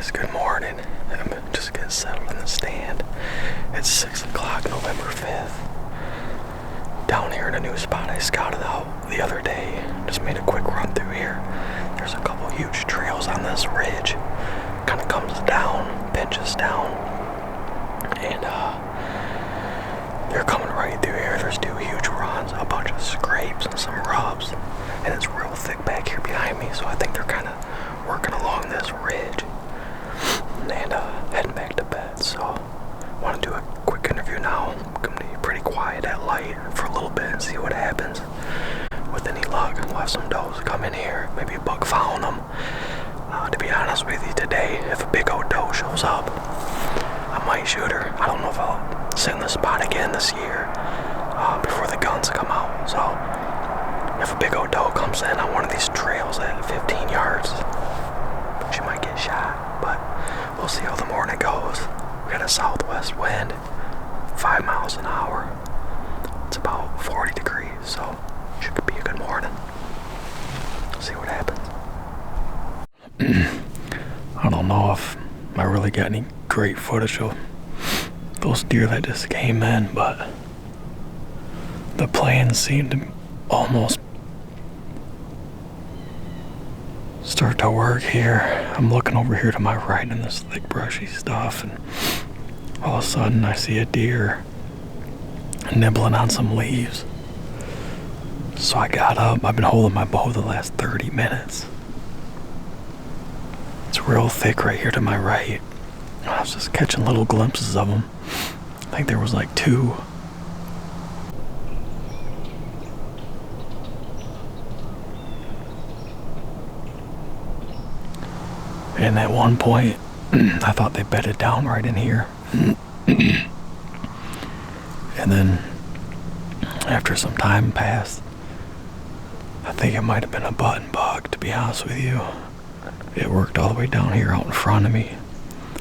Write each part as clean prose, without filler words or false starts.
guys, good morning. I'm just getting settled in the stand. It's 6 o'clock, November 5th. Down here in a new spot I scouted out the other day. Just made a quick run through here. There's a couple huge trails on this ridge. Kind of comes down, pinches down. And they're coming right through here. There's two huge runs, a bunch of scrapes and some rubs. And it's real thick back here behind me, so I think they're kind of working along this ridge. And heading back to bed, so I want to do a quick interview now. I'm going to be pretty quiet at light for a little bit and see what happens. With any luck, we'll have some does come in here, maybe a buck found them. To be honest with you, today, if a big old doe shows up, I might shoot her. I don't know if I'll sit in the spot again this year before the guns come out. So if a big old doe comes in on one of these trails at 15 yards, she might get shot, but we'll see how the morning goes. We got a southwest wind, 5 miles an hour. It's about 40 degrees, so it should be a good morning. See what happens. I don't know if I really got any great footage of those deer that just came in, but the plans seem to almost start to work here. I'm looking over here to my right in this thick brushy stuff, and all of a sudden I see a deer nibbling on some leaves. So I got up. I've been holding my bow the last 30 minutes. It's real thick right here to my right. I was just catching little glimpses of them. I think there was like two. And at one point, I thought they bedded down right in here. And then, after some time passed, I think it might have been a button bug, to be honest with you. It worked all the way down here out in front of me,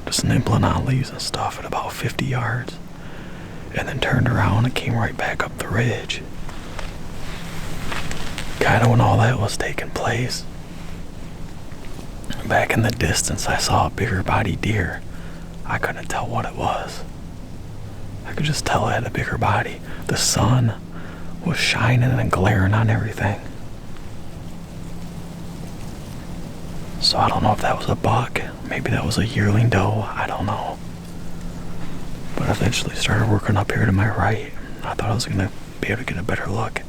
just nibbling on leaves and stuff at about 50 yards. And then turned around and came right back up the ridge. Kind of when all that was taking place, back in the distance, I saw a bigger body deer. I couldn't tell what it was. I could just tell it had a bigger body. The sun was shining and glaring on everything. So I don't know if that was a buck. Maybe that was a yearling doe. I don't know. But I eventually started working up here to my right. I thought I was going to be able to get a better look.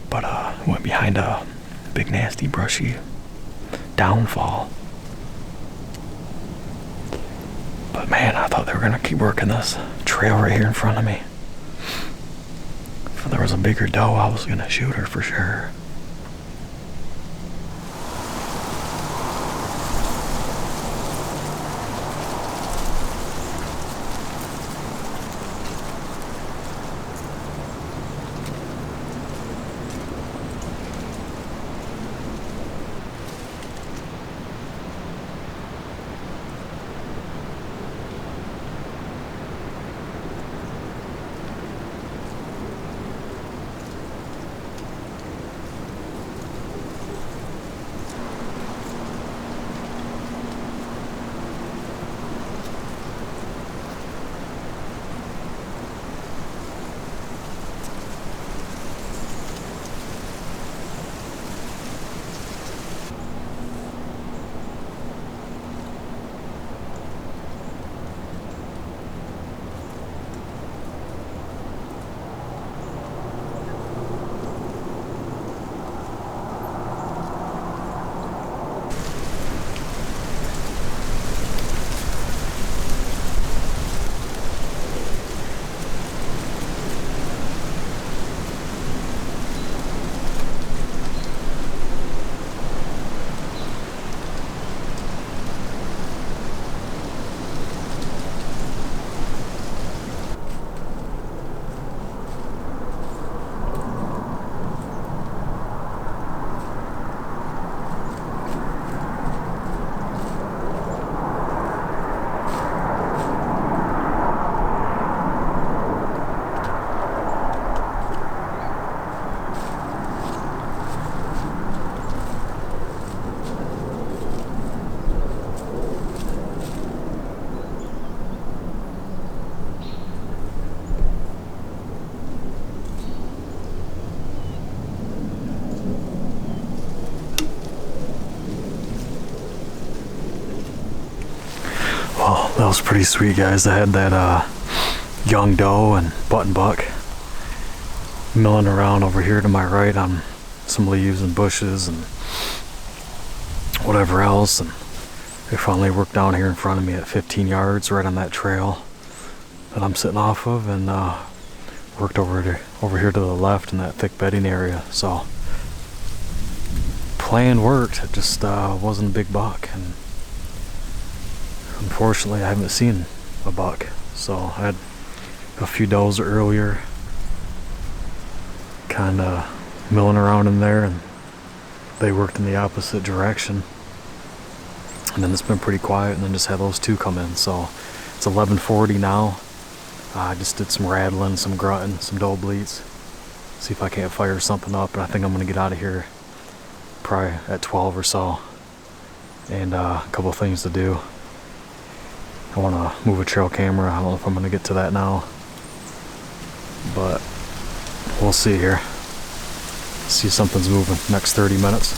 But went behind a big nasty brushy downfall. But man, I thought they were gonna keep working this trail right here in front of me. If there was a bigger doe, I was gonna shoot her for sure. was pretty sweet, guys. I had that young doe and button buck milling around over here to my right on some leaves and bushes and whatever else, and they finally worked down here in front of me at 15 yards right on that trail that I'm sitting off of, and worked over here to the left in that thick bedding area. So plan worked. It just wasn't a big buck, and unfortunately I haven't seen a buck. So I had a few does earlier kind of milling around in there, and they worked in the opposite direction, and then it's been pretty quiet, and then just had those two come in. So it's 11:40 now. I just did some rattling, some grunting, some doe bleats, see if I can't fire something up, and I think I'm gonna get out of here probably at 12 or so. And a couple of things to do. I want to move a trail camera. I don't know if I'm gonna get to that now, but we'll see here. See if something's moving next 30 minutes.